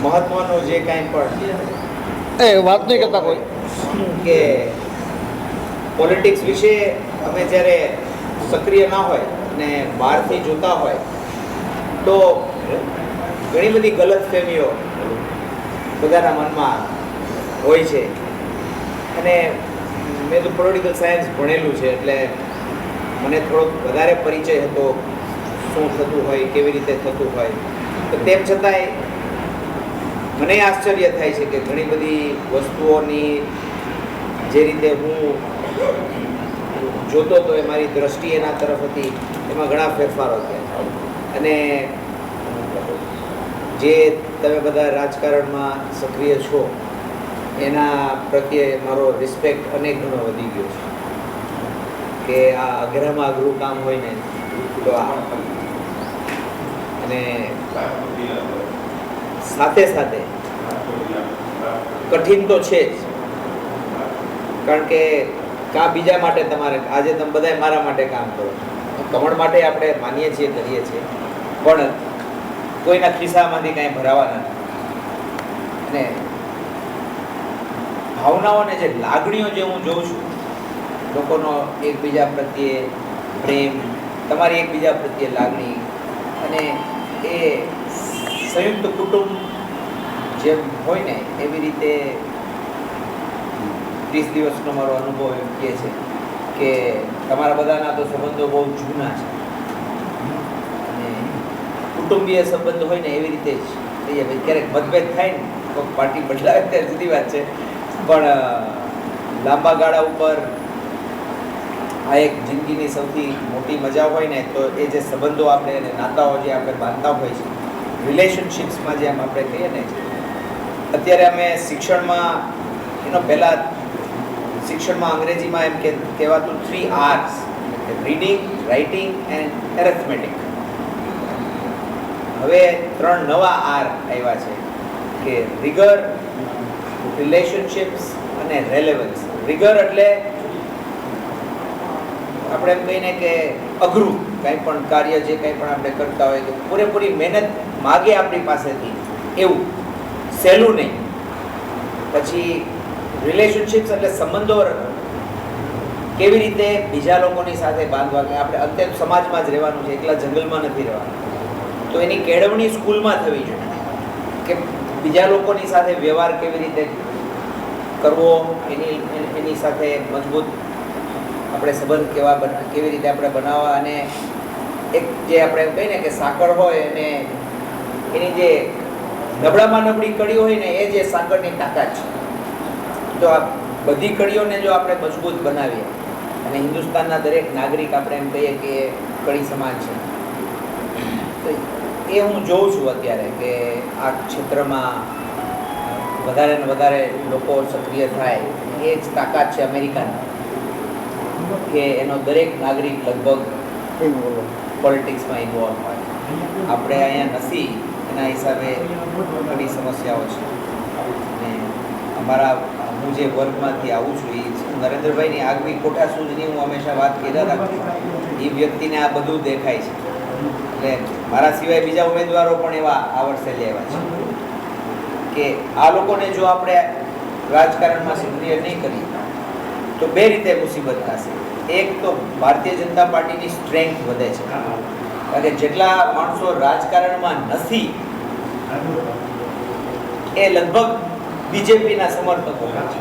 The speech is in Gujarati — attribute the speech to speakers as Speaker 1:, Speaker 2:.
Speaker 1: મહત્વનો જે કાંઈ પણ
Speaker 2: એ વાત નહીં કરતા કોઈ
Speaker 1: કે પોલિટિક્સ વિશે અમે જ્યારે સક્રિય ના હોય અને બહારથી જોતા હોય તો ઘણી બધી ગલતફહેમીઓ બધાના મનમાં હોય છે. અને મેં તો પોલિટિકલ સાયન્સ ભણેલું છે એટલે મને થોડોક વધારે પરિચય હતો શું થતું હોય, કેવી રીતે થતું હોય. તો તેમ છતાંય મને આશ્ચર્ય થાય છે કે ઘણી બધી વસ્તુઓની જે રીતે હું જોતો હતો એ મારી દ્રષ્ટિ એના તરફ હતી, એમાં ઘણા ફેરફારો થયા. અને જે તમે બધા રાજકારણમાં સક્રિય છો એના પ્રત્યે મારો રિસ્પેક્ટ અનેક ગણો વધી ગયો છે કે આ અઘરામાં અઘરું કામ હોય ને તો આ, અને સાથે સાથે કઠિન તો છે જ, કારણ કે કાં બીજા માટે તમારે, આજે તમે બધા મારા માટે કામ કરો છો, કમળ માટે આપણે માનીએ છીએ, કરીએ છીએ, પણ કોઈના ખિસ્સામાંથી કાંઈ ભરાવાના અને ભાવનાઓને જે લાગણીઓ જે હું જોઉં છું, લોકોનો એકબીજા પ્રત્યે પ્રેમ, તમારી એકબીજા પ્રત્યે લાગણી, અને એ સંયુક્ત કુટુંબ જેમ હોય ને એવી રીતે 30 દિવસનો મારો અનુભવ એમ કહે છે કે તમારા બધાના તો સંબંધો બહુ જૂના છે અને કુટુંબીય સંબંધ હોય ને એવી રીતે જ થઈ જાય. ક્યારેક મતભેદ થાય ને તો પાર્ટી બદલાવે ત્યારે જુદી વાત છે, પણ લાંબા ગાળા ઉપર આ એક જિંદગીની સૌથી મોટી મજા હોય ને તો એ જે સંબંધો આપણે અને નાતાઓ જે આપણે બાંધતા હોય છે, રિલેશનશિપ્સમાં જેમ આપણે કહીએ ને, અત્યારે અમે શિક્ષણમાં એનો પહેલાં શિક્ષણમાં અંગ્રેજીમાં એમ કહેવાતું 3 R's, reading, writing and arithmetic. હવે 3 નવા R આવ્યા છે કે રિગર, રિલેશનશિપ્સ અને રેલેવન્સ. રિગર એટલે આપણે એમ કહીને કે અઘરું કંઈ પણ કાર્ય જે કંઈ પણ આપણે કરતા હોય તો પૂરેપૂરી મહેનત માગે આપણી પાસેથી, એવું સહેલું નહીં. પછી રિલેશનશિપ્સ એટલે સંબંધો કેવી રીતે બીજા લોકોની સાથે બાંધવા, કે આપણે અત્યંત સમાજમાં જ રહેવાનું છે, એકલા જંગલમાં નથી રહેવાનું. તો એની કેળવણી સ્કૂલમાં થવી જોઈએ કે બીજા લોકોની સાથે વ્યવહાર કેવી રીતે કરવો, એની સાથે મજબૂત આપણે સંબંધ કેવી રીતે આપણે બનાવવા, અને એક જે આપણે એમ કહીએ ને કે સાંકળ હોય અને એની જે નબળામાં નબળી કડી હોય ને એ જે સાંકળની તાકાત છે. તો આ બધી કડીઓને જો આપણે મજબૂત બનાવીએ, અને હિન્દુસ્તાનના દરેક નાગરિક આપણે એમ કહીએ કે કડી સમાન છે, તો એ હું જોઉં છું અત્યારે કે આ ક્ષેત્રમાં વધારે ને વધારે લોકો સક્રિય થાય. એ જ તાકાત છે અમેરિકાની કે એનો દરેક નાગરિક લગભગ પોલિટિક્સમાં ઇન્વોલ્વ હોય. આપણે અહીંયા નથી, એના હિસાબે ઘણી સમસ્યાઓ છે. અને અમારા હું જે વર્ગમાંથી આવું છું એ નરેન્દ્રભાઈની આગવી કોઠા સૂઝની હું હંમેશા વાત કર્યા રાખું. એ વ્યક્તિને આ બધું દેખાય છે, એટલે મારા સિવાય બીજા ઉમેદવારો પણ એવા આ વર્ષે લેવા છે કે આ લોકોને જો આપણે રાજકારણમાં સક્રિય નહીં કરીએ તો 2 રીતે મુસીબત થશે. એક તો ભારતીય જનતા પાર્ટીની સ્ટ્રેન્થ વધે છે, કારણ કે જેટલા માણસો રાજકારણમાં નથી એ લગભગ બીજેપીના સમર્થકો છે.